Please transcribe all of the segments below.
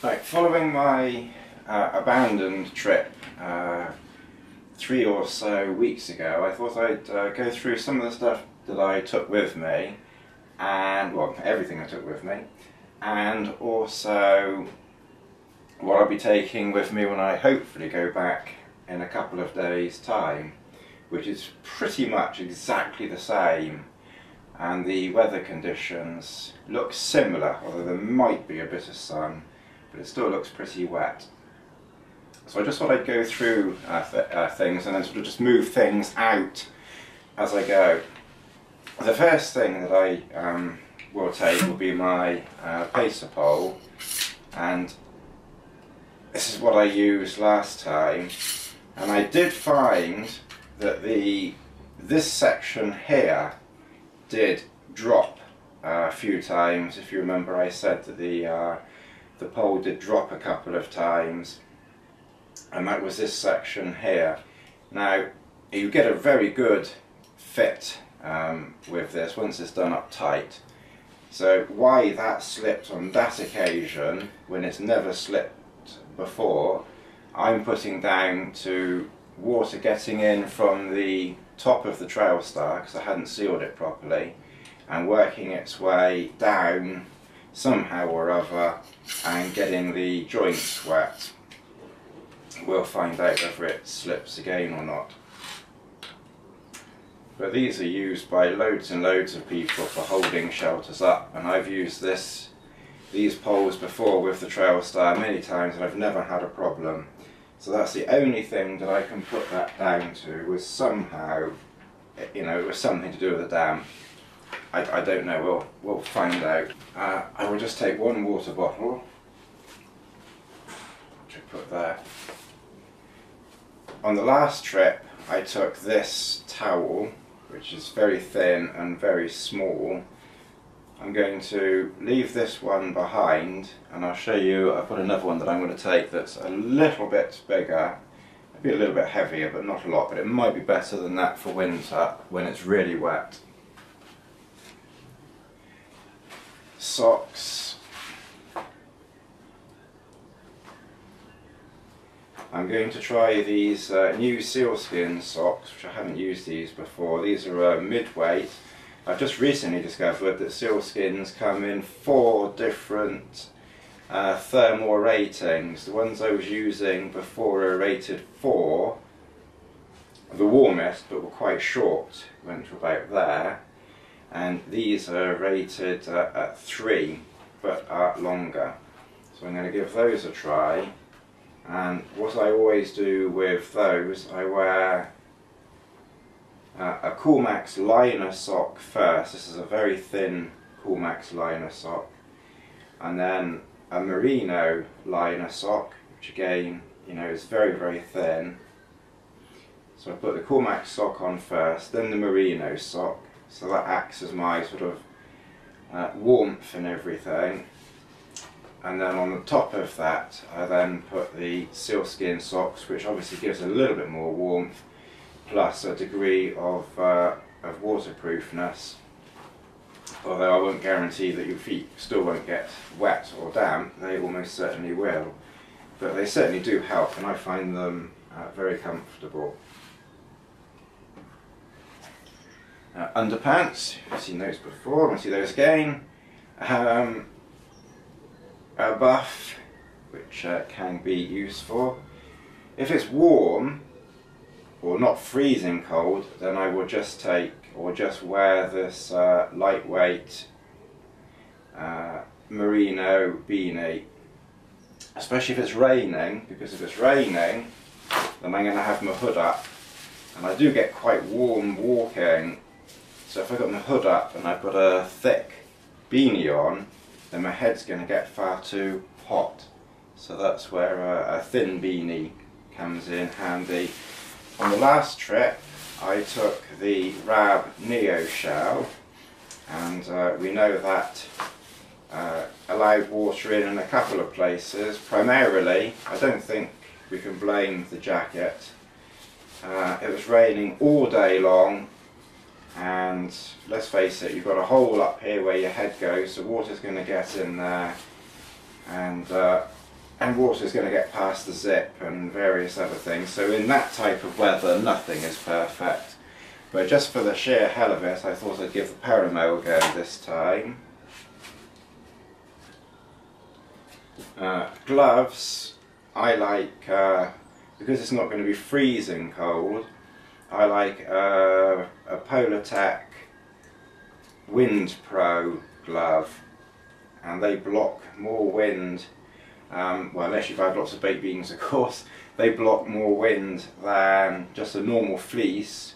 Right, following my abandoned trip 3 or so weeks ago, I thought I'd go through some of the stuff that I took with me, and well, everything I took with me, and also what I'll be taking with me when I hopefully go back in a couple of days' time, which is pretty much exactly the same, and the weather conditions look similar, although there might be a bit of sun, but it still looks pretty wet. So I just thought I'd go through things and then sort of just move things out as I go. The first thing that I will take will be my pacer pole, and this is what I used last time, and I did find that this section here did drop a few times. If you remember, I said that the pole did drop a couple of times, and that was this section here. Now you get a very good fit with this once it's done up tight. So why that slipped on that occasion when it's never slipped before, I'm putting down to water getting in from the top of the Trailstar, because I hadn't sealed it properly, and working its way down somehow or other and getting the joints wet. We'll find out whether it slips again or not. But these are used by loads and loads of people for holding shelters up, and I've used these poles before with the Trailstar many times and I've never had a problem. So that's the only thing that I can put that down to, was somehow, you know, it was something to do with the dam. I don't know, we'll find out. I will just take one water bottle, which I put there. On the last trip I took this towel, which is very thin and very small. I'm going to leave this one behind, and I'll show you, I've got another one that I'm going to take that's a little bit bigger, maybe a little bit heavier, but not a lot, but it might be better than that for winter when it's really wet. Socks. I'm going to try these new sealskin socks, which I haven't used these before. These are mid-weight. I've just recently discovered that sealskins come in 4 different thermal ratings. The ones I was using before are rated 4, the warmest, but were quite short, went to about there. And these are rated at 3, but are longer. So I'm going to give those a try. And what I always do with those, I wear a Coolmax liner sock first. This is a very thin Coolmax liner sock, and then a merino liner sock, which again, you know, is very, very thin. So I put the Coolmax sock on first, then the merino sock, so that acts as my sort of warmth and everything. And then on the top of that I then put the sealskin socks, which obviously gives a little bit more warmth, plus a degree of waterproofness. Although I won't guarantee that your feet still won't get wet or damp, they almost certainly will. But they certainly do help, and I find them very comfortable. Underpants, you've seen those before, I'll see those again. A buff, which can be useful. If it's warm or not freezing cold, then I will just take or just wear this lightweight merino beanie, especially if it's raining, because if it's raining then I'm going to have my hood up, and I do get quite warm walking. So if I've got my hood up and I've got a thick beanie on, then my head's going to get far too hot. So that's where a thin beanie comes in handy. On the last trip I took the Rab Neo shell, and we know that allowed water in a couple of places. Primarily, I don't think we can blame the jacket. It was raining all day long, and let's face it, you've got a hole up here where your head goes, so water's going to get in there, and and water's going to get past the zip and various other things. So in that type of weather, nothing is perfect. But just for the sheer hell of it, I thought I'd give the Paramo a go this time. Gloves, I like, because it's not going to be freezing cold, I like a Polartec Wind Pro glove, and they block more wind, well, unless you've had lots of baked beans of course, they block more wind than just a normal fleece,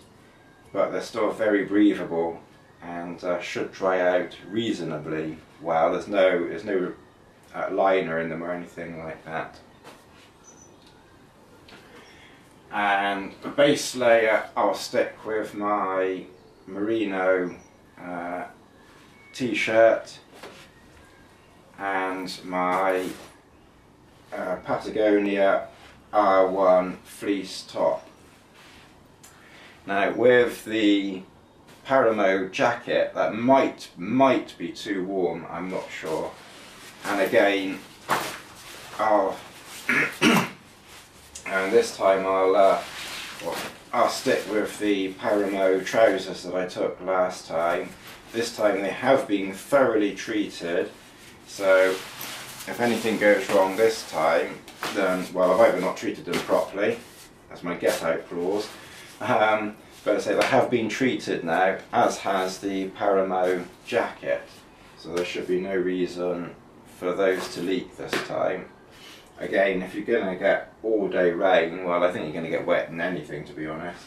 but they're still very breathable and should dry out reasonably well. There's no liner in them or anything like that. And the base layer, I'll stick with my merino t-shirt and my Patagonia R1 fleece top. Now with the Paramo jacket, that might be too warm, I'm not sure. And again, and this time I'll stick with the Paramo trousers that I took last time. This time they have been thoroughly treated, so if anything goes wrong this time, then, well, I've either not treated them properly, that's my get out clause, but I say they have been treated now, as has the Paramo jacket, so there should be no reason for those to leak this time. Again, if you're going to get all day rain, well, I think you're going to get wet in anything, to be honest.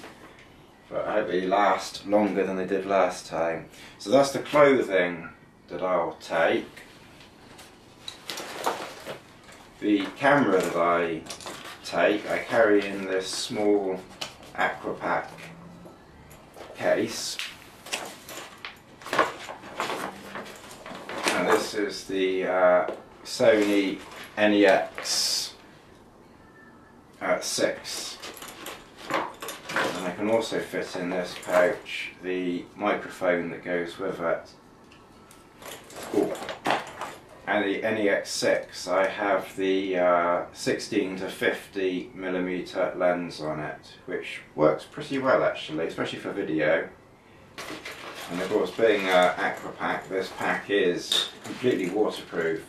But I hope they last longer than they did last time. So that's the clothing that I'll take. The camera that I take, I carry in this small Aquapack case. And this is the Sony NEX 6, and I can also fit in this pouch the microphone that goes with it. Ooh. And the NEX 6, I have the 16 to 50mm lens on it, which works pretty well actually, especially for video. And of course, being Aquapack, this pack is completely waterproof.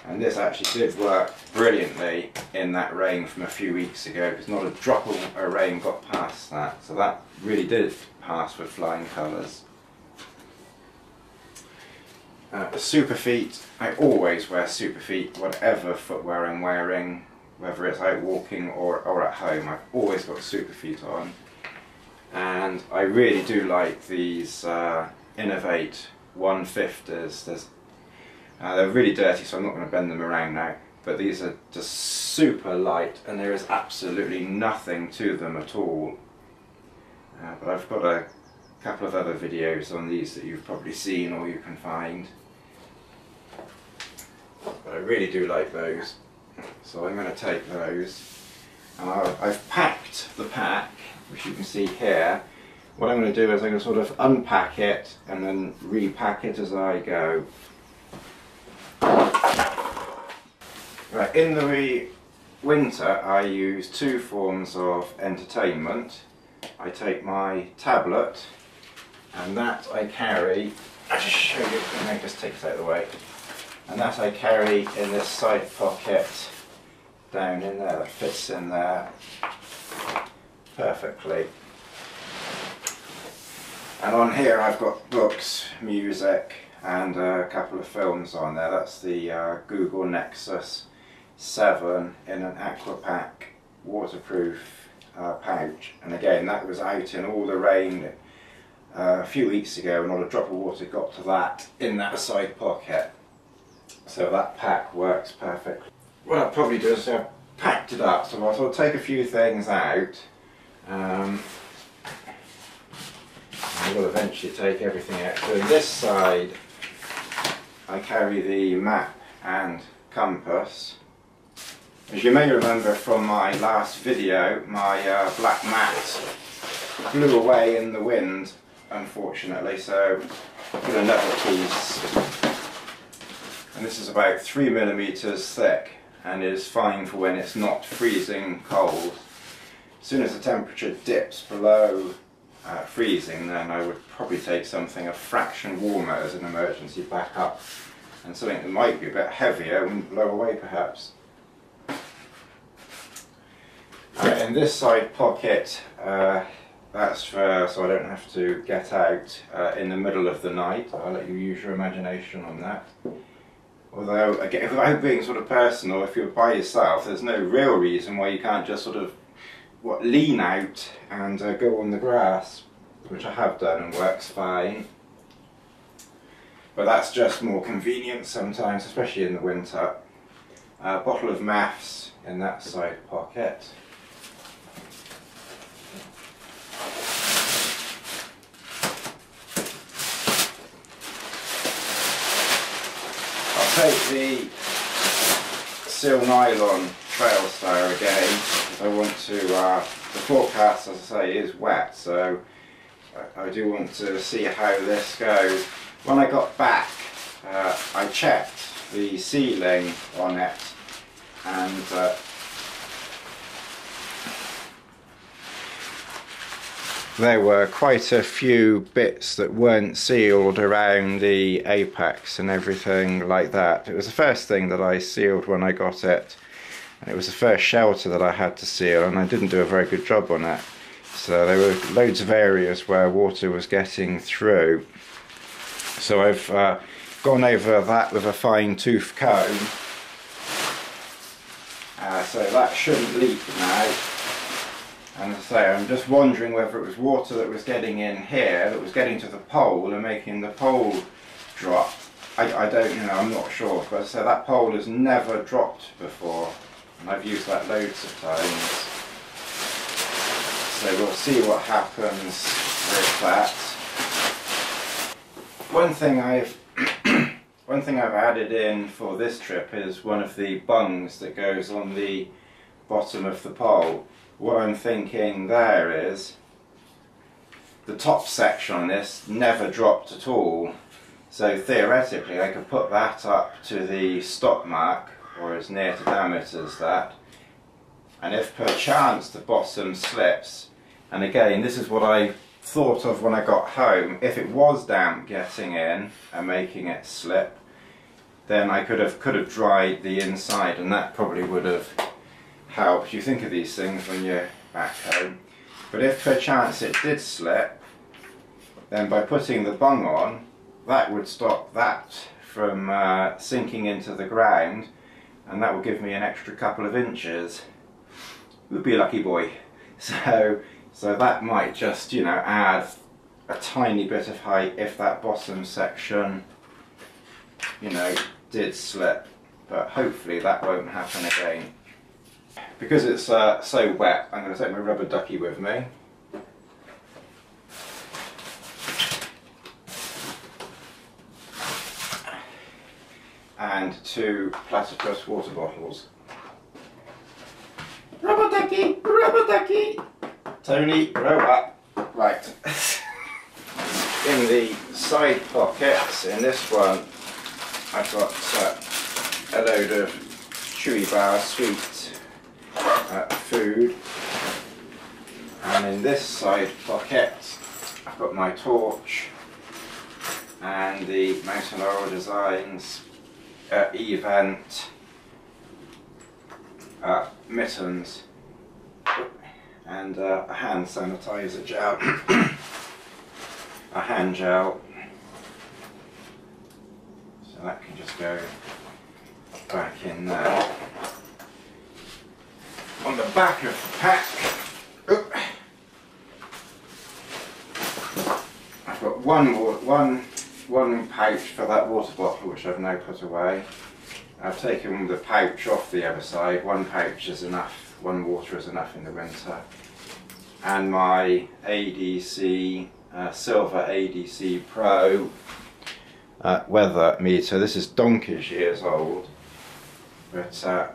And this actually did work brilliantly in that rain from a few weeks ago, because not a drop of rain got past that. So that really did pass with flying colours. Super feet, I always wear super feet, whatever footwear I'm wearing, whether it's out walking or at home, I've always got super feet on. And I really do like these Innovate 150s. They're really dirty, so I'm not going to bend them around now, but these are just super light and there is absolutely nothing to them at all. But I've got a couple of other videos on these that you've probably seen or you can find. But I really do like those, so I'm going to take those. And I've packed the pack, which you can see here. What I'm going to do is I'm going to sort of unpack it and then repack it as I go. Right, in the winter I use two forms of entertainment. I take my tablet, and that I carry, I'll just show you, I just take it out of the way, and that I carry in this side pocket down in there, that fits in there perfectly. And on here I've got books, music, and a couple of films on there. That's the Google Nexus 7 in an Aquapack waterproof pouch, and again that was out in all the rain a few weeks ago, and not a drop of water got to that in that side pocket, so that pack works perfectly. What I'll probably do is I've packed it up, so I'll take a few things out. I will eventually take everything out. So this side I carry the map and compass. As you may remember from my last video, my black mat blew away in the wind, unfortunately, so I've got another piece. And this is about 3mm thick, and is fine for when it's not freezing cold. As soon as the temperature dips below freezing, then I would probably take something a fraction warmer as an emergency backup, and something that might be a bit heavier and blow away perhaps. In this side pocket, that's for so I don't have to get out in the middle of the night. I'll let you use your imagination on that. Although, again, without being sort of personal, if you're by yourself, there's no real reason why you can't just sort of lean out and go on the grass, which I have done and works fine. But that's just more convenient sometimes, especially in the winter. A bottle of maths in that side pocket. I'll take the Silnylon Trailstar again, because I want to, the forecast, as I say, is wet, so I do want to see how this goes. When I got back, I checked the ceiling on it, and there were quite a few bits that weren't sealed around the apex and everything like that. It was the first thing that I sealed when I got it, and it was the first shelter that I had to seal, and I didn't do a very good job on it. So there were loads of areas where water was getting through. So I've gone over that with a fine tooth comb, so that shouldn't leak now. And as I say, I'm just wondering whether it was water that was getting in here, that was getting to the pole and making the pole drop. I don't, I'm not sure, but as I say, that pole has never dropped before, and I've used that loads of times. So we'll see what happens with that. One thing I've added in for this trip is one of the bungs that goes on the bottom of the pole. What I'm thinking there is the top section on this never dropped at all, so theoretically I could put that up to the stop mark, or as near to damage as that, and if perchance the bottom slips, and again this is what I thought of when I got home, if it was damp getting in and making it slip, then I could have dried the inside, and that probably would have helped. You think of these things when you're back home. But if perchance it did slip, then by putting the bung on, that would stop that from sinking into the ground, and that would give me an extra couple of inches. Would be a lucky boy. So that might just, add a tiny bit of height if that bottom section, did slip. But hopefully that won't happen again. Because it's so wet, I'm going to take my rubber ducky with me. And 2 platypus water bottles. Rubber ducky! Rubber ducky! Tony, grow up. Right. In the side pockets, in this one, I've got a load of chewy bar sweet food, and in this side pocket I've got my torch and the Mountain Laurel Designs event mittens and a hand sanitizer gel, a hand gel, so that can just go back in there. On the back of the pack, I've got one pouch for that water bottle, which I've now put away. I've taken the pouch off the other side. One pouch is enough, one water is enough in the winter. And my ADC, Silver ADC Pro weather meter. This is donkey's years old, but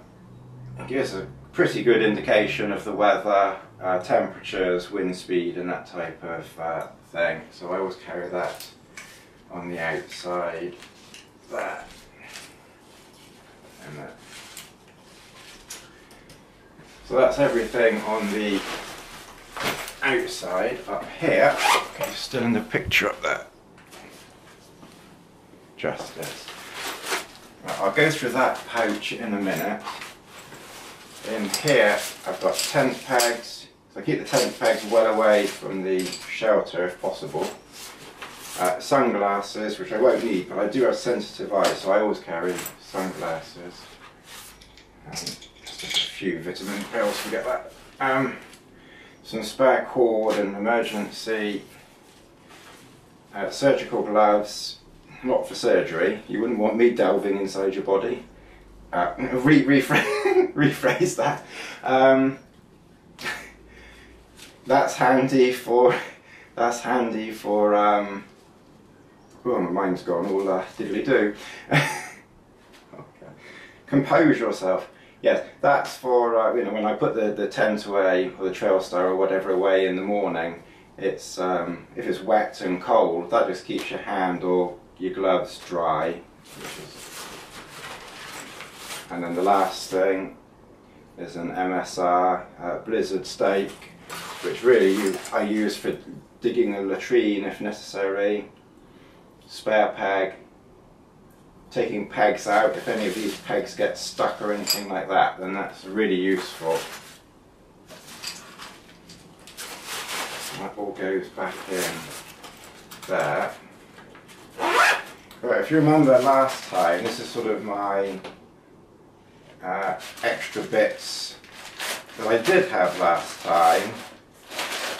it gives a pretty good indication of the weather, temperatures, wind speed and that type of thing. So I always carry that on the outside there. And So that's everything on the outside. Up here, okay, still in the picture up there. Justice. Right, I'll go through that pouch in a minute. In here I've got tent pegs, so I keep the tent pegs well away from the shelter if possible. Sunglasses, which I won't need, but I do have sensitive eyes, so I always carry sunglasses. Just a few vitamin pills, forget that. Some spare cord and emergency. Surgical gloves, not for surgery. You wouldn't want me delving inside your body. Rephrase that. That's handy for. Oh, my mind's gone all diddly-do. Okay. Compose yourself. Yes, that's for, you know, when I put the tent away, or the Trailstar or whatever away in the morning, it's, if it's wet and cold, that just keeps your hand or your gloves dry. And then the last thing is an MSR Blizzard stake, which really I use for digging a latrine if necessary. Spare peg, taking pegs out. If any of these pegs get stuck or anything like that, then that's really useful. That all goes back in there. Right, if you remember last time, this is sort of my extra bits that I did have last time,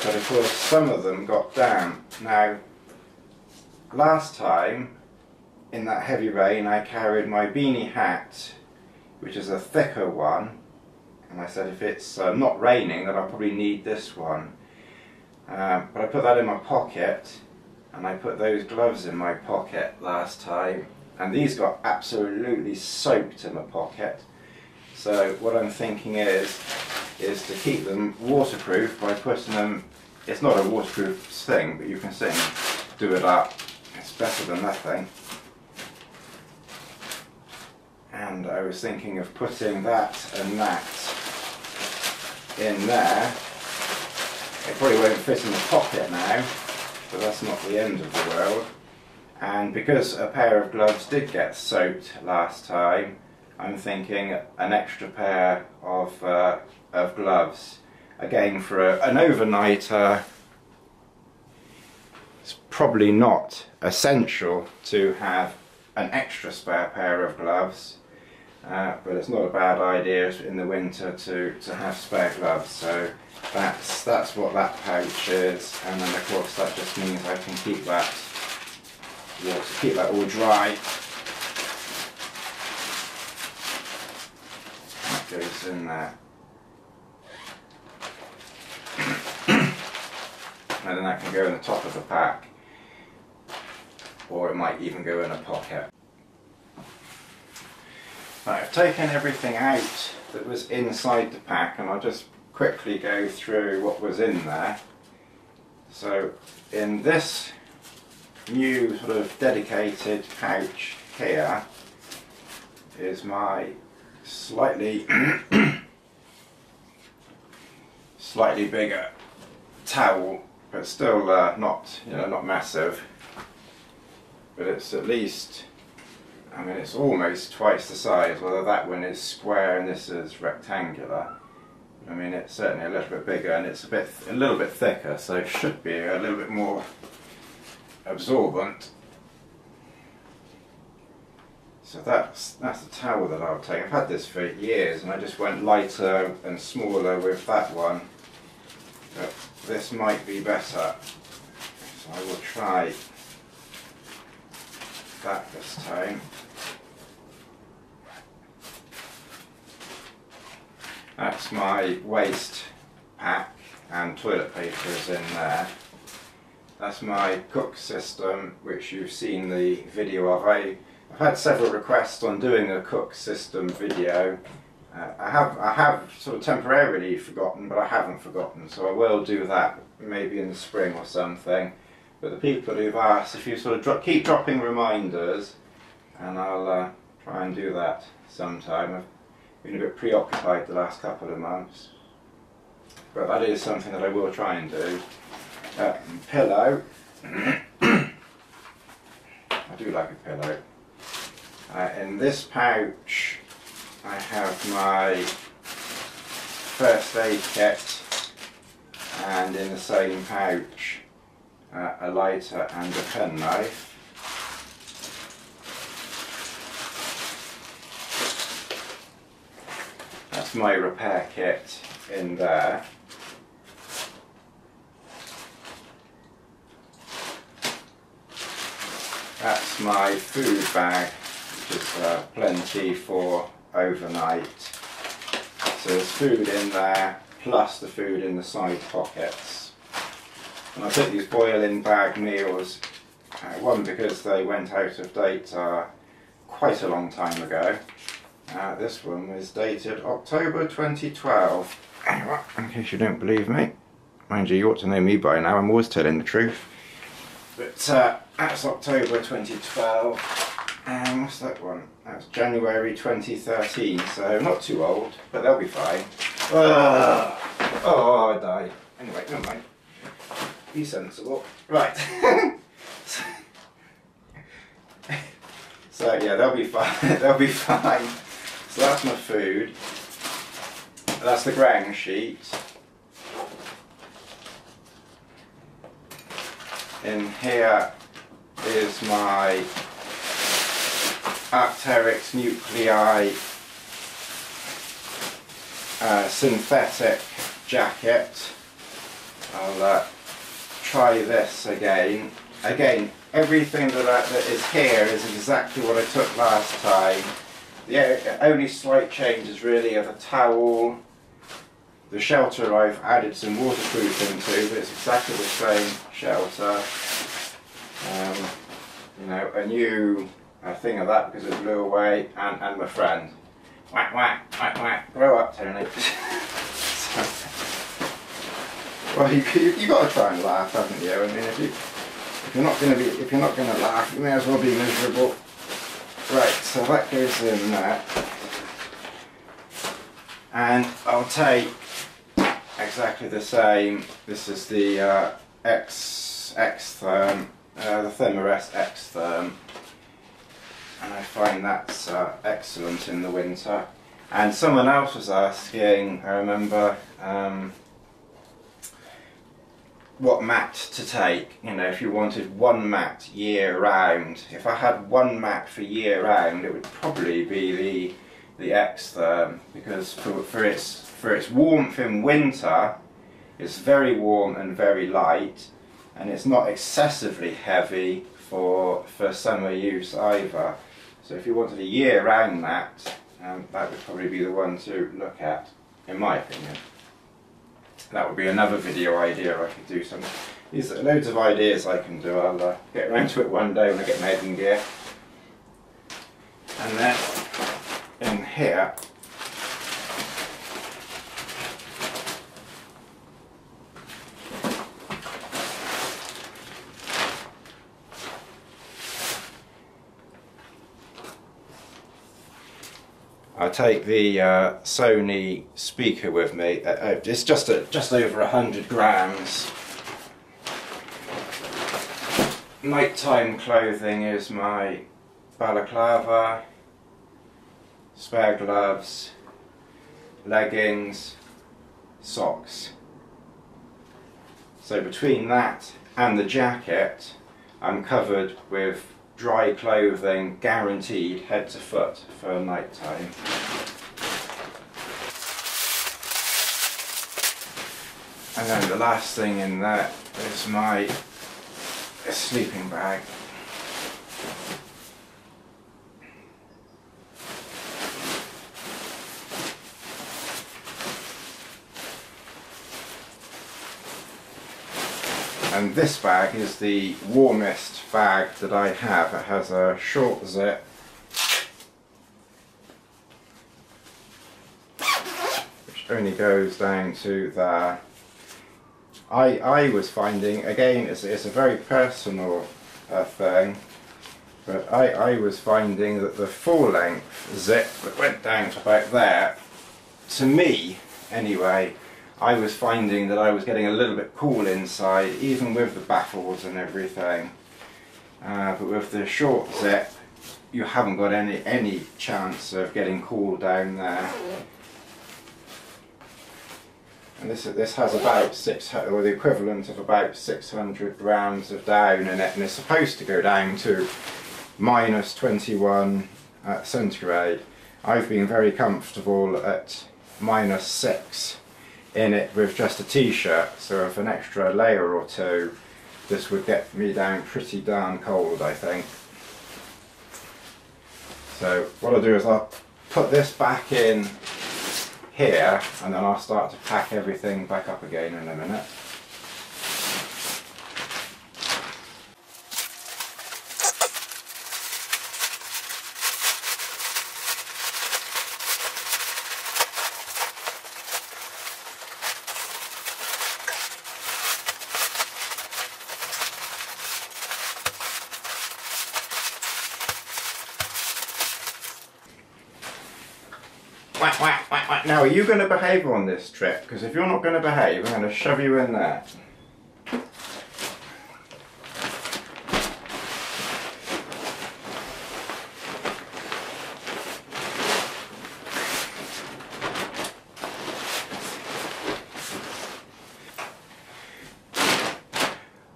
but of course some of them got damp. Now, last time, in that heavy rain, I carried my beanie hat, which is a thicker one, and I said if it's not raining, then I'll probably need this one. But I put that in my pocket, and I put those gloves in my pocket last time, and these got absolutely soaked in my pocket. So what I'm thinking is to keep them waterproof by putting them, it's not a waterproof thing, but you can do it up. It's better than nothing. And I was thinking of putting that and that in there. It probably won't fit in the pocket now, but that's not the end of the world. And because a pair of gloves did get soaked last time, I'm thinking an extra pair of gloves. Again, for an overnighter. It's probably not essential to have an extra spare pair of gloves, but it's not a bad idea in the winter to have spare gloves. So that's what that pouch is, and then of course that just means I can keep that all dry. That goes in there. And then that can go in the top of the pack, or it might even go in a pocket. Right, I've taken everything out that was inside the pack, and I'll just quickly go through what was in there. So in this new sort of dedicated pouch here is my slightly bigger towel, but still not massive, but it's at least, I mean, it's almost twice the size, although that one is square and this is rectangular. I mean, it's certainly a little bit bigger, and it's a little bit thicker, so it should be a little bit more absorbent. So that's the towel that I'll take. I've had this for years, and I just went lighter and smaller with that one. But this might be better, so I will try that this time. That's my waste pack, and toilet paper is in there. That's my cook system, which you've seen the video of. I've had several requests on doing a cook system video. I have sort of temporarily forgotten, but I haven't forgotten, so I will do that maybe in the spring or something. But the people who've asked, if you sort of keep dropping reminders, and I'll try and do that sometime. I've been a bit preoccupied the last couple of months. but that is something that I will try and do. Pillow. I do like a pillow. In this pouch I have my first aid kit, and in the same pouch a lighter and a penknife. That's my repair kit in there. That's my food bag, which is plenty for overnight. So there's food in there, plus the food in the side pockets. And I took these boil-in bag meals, one because they went out of date quite a long time ago. This one was dated October 2012. In case you don't believe me, mind you, you ought to know me by now, I'm always telling the truth. But that's October 2012, and what's that one? That's January 2013, so not too old, but they'll be fine. Oh, I died. Anyway, never mind. Be sensible. Right. So yeah, they'll be fine. They'll be fine. So that's my food. That's the Groundsheet. In here is my Arc'teryx Nuclei synthetic jacket. I'll try this again. Again, everything that is here is exactly what I took last time. The only slight changes really are the towel. The shelter I've added some waterproof into, but it's exactly the same shelter. You know, a new thing of that because it blew away, and my friend. Whack, whack, whack, whack. Grow up, Tony. Well, you got to try and laugh, haven't you? I mean, if you're not going to laugh, you may as well be miserable. Right, so that goes in there, and I'll take exactly the same. This is the Xtherm, the Therm-A-Rest Xtherm, and I find that's excellent in the winter. And someone else was asking, I remember, what mat to take, you know, if you wanted one mat year round. If I had one mat for year round, it would probably be the Xtherm, because for its warmth in winter, it's very warm and very light, and it's not excessively heavy for summer use either. So if you wanted a year round mat, that would probably be the one to look at, in my opinion. That would be another video idea I could do. There's loads of ideas I can do. I'll get around to it one day when I get my head in gear. And then in here, I take the Sony speaker with me. It's just over 100 grams. Nighttime clothing is my balaclava, spare gloves, leggings, socks. So between that and the jacket, I'm covered with dry clothing, guaranteed head to foot for night time. And then the last thing in there is my sleeping bag. And this bag is the warmest bag that I have. It has a short zip, which only goes down to there. I was finding, again, it's a very personal thing, but I was finding that the full length zip that went down to about there, to me anyway, I was finding that I was getting a little bit cool inside, even with the baffles and everything. But with the short zip, you haven't got any chance of getting cool down there. And this has about 600, or the equivalent of about 600 grams of down in it, and it's supposed to go down to -21 centigrade. I've been very comfortable at -6 in it with just a t-shirt, so with an extra layer or two, this would get me down pretty darn cold, I think. So what I'll do is I'll put this back in here, and then I'll start to pack everything back up again in a minute. Whack, whack, whack, whack. Now, are you going to behave on this trip? Because if you're not going to behave, I'm going to shove you in there.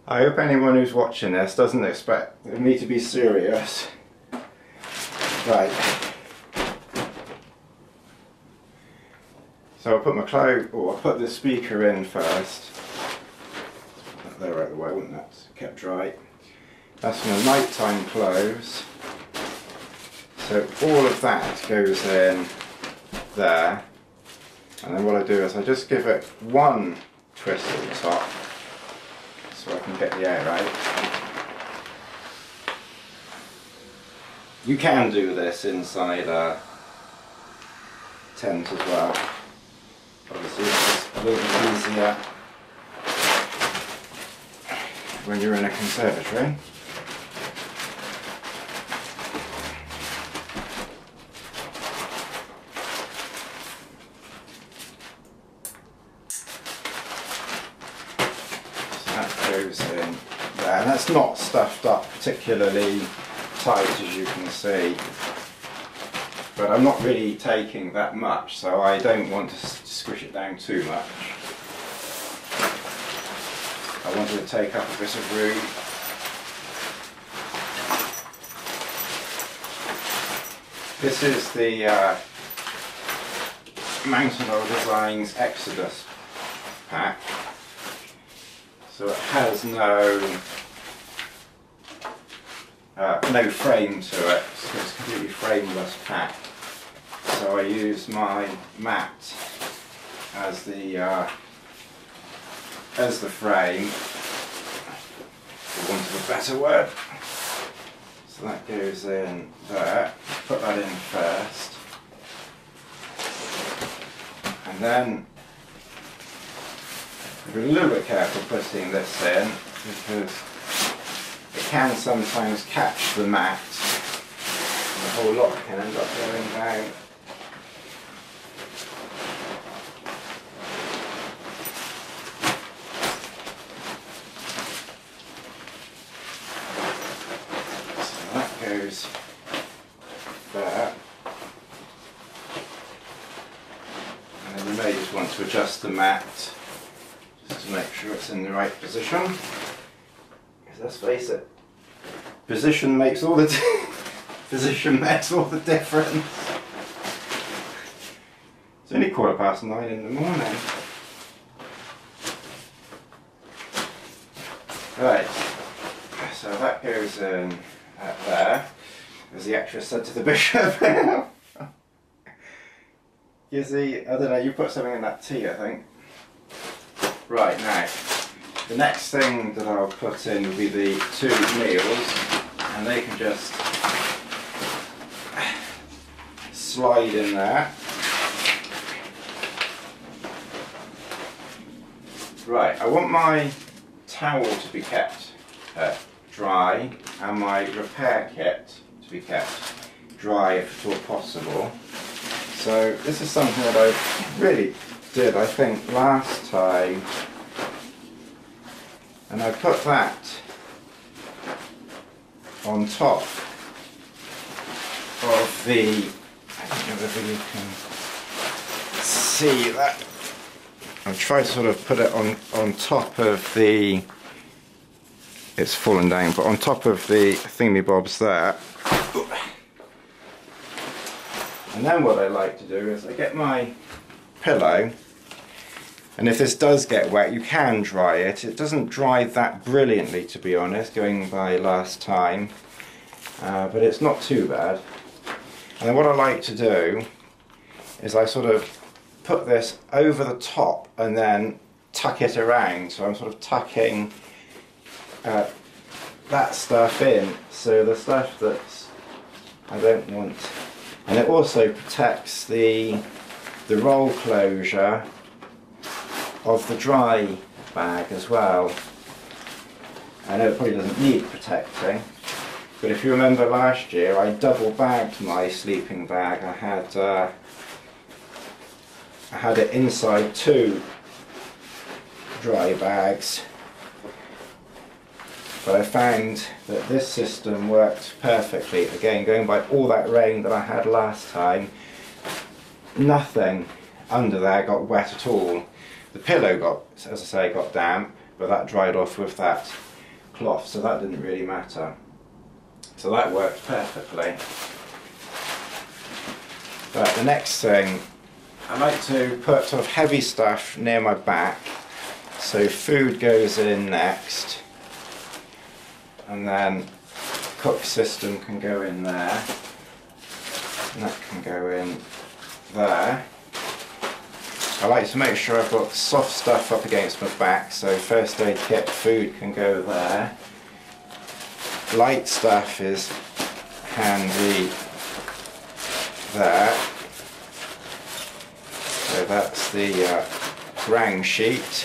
I hope anyone who's watching this doesn't expect me to be serious. Right. So I'll put my I'll put the speaker in first. Put that there out of the way, wouldn't that? Kept dry. That's my nighttime clothes. So all of that goes in there. And then what I do is I just give it one twist at the top so I can get the air out. You can do this inside a tent as well. Obviously it's a little bit easier when you're in a conservatory. So that goes in there, and that's not stuffed up particularly tight, as you can see. But I'm not really taking that much, so I don't want to squish it down too much. I wanted to take up a bit of room. This is the Mountain Oil Designs Exodus pack. So it has no frame to it, so it's a completely frameless pack. So I use my mat as the frame, for want of a better word. So that goes in there. Put that in first, and then be a little bit careful putting this in, because it can sometimes catch the mat and the whole lot can end up going down. So that goes there. And then you may just want to adjust the mat just to make sure it's in the right position. Let's face it, position makes all the difference. It's only 9:15 in the morning. Right, so that goes in there, as the actress said to the bishop. You see, I don't know, you put something in that tea, I think. Right, now, the next thing that I'll put in will be the 2 meals, and they can just slide in there. Right, I want my towel to be kept dry, and my repair kit to be kept dry if at all possible. So this is something that I've really did, I think, last time, and I put that on top of the, I don't know whether you can see that, I've tried to sort of put it on top of the, it's fallen down, but on top of the thingamybobs there. And then what I like to do is I get my pillow, and if this does get wet you can dry it. It doesn't dry that brilliantly, to be honest, going by last time, but it's not too bad. And then what I like to do is I sort of put this over the top and then tuck it around, so I'm sort of tucking that stuff in, so the stuff that I don't want, and it also protects the roll closure of the dry bag as well. I know it probably doesn't need protecting, but if you remember last year I double bagged my sleeping bag. I had it inside 2 dry bags, but I found that this system worked perfectly. Again, going by all that rain that I had last time, nothing under there got wet at all. The pillow got, as I say, got damp, but that dried off with that cloth, so that didn't really matter. So that worked perfectly. But the next thing, I like to put sort of heavy stuff near my back, so food goes in next, and then the cook system can go in there, and that can go in there. I like to make sure I've got soft stuff up against my back, so first aid kit, food can go there. Light stuff is handy there. So that's the Groundsheet.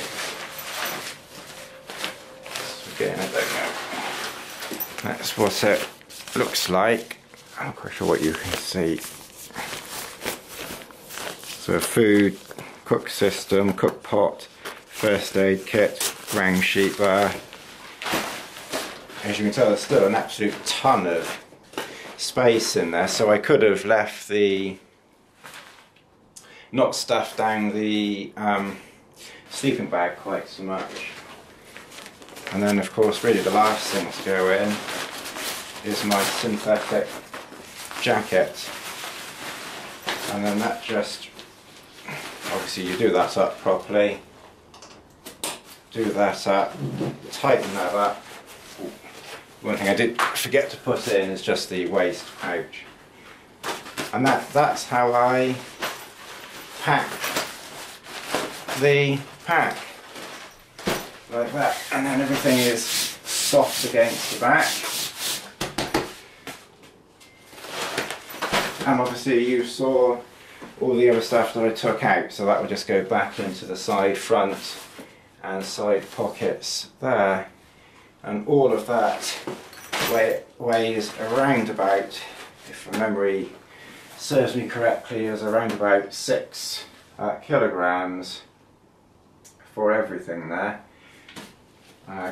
Again, I don't know. That's what it looks like. I'm not quite sure what you can see. So food, cook system, cook pot, first aid kit, Groundsheet there. As you can tell, there's still an absolute ton of space in there, so I could have left the, not stuffed down the sleeping bag quite so much. And then of course really the last thing to go in is my synthetic jacket, and then that just, obviously you do that up properly, do that up, tighten that up. One thing I did forget to put in is just the waist pouch, and that's how I pack the pack, like that, and then everything is soft against the back. And obviously you saw all the other stuff that I took out, so that would just go back into the side front and side pockets there, and all of that weighs around about, if my memory serves me correctly, is around about 6 kilograms for everything there,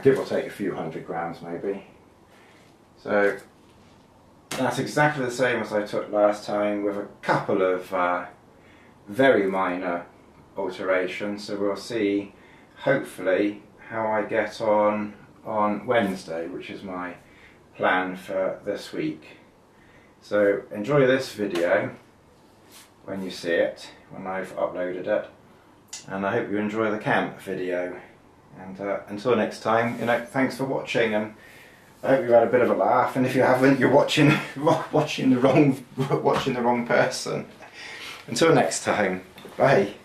give or take a few hundred grams maybe. So that's exactly the same as I took last time, with a couple of very minor alterations. So we'll see hopefully how I get on Wednesday, which is my plan for this week. So enjoy this video when you see it, when I've uploaded it, and I hope you enjoy the camp video. And until next time, thanks for watching, and I hope you had a bit of a laugh, and if you haven't, you're watching the wrong person. Until next time, bye.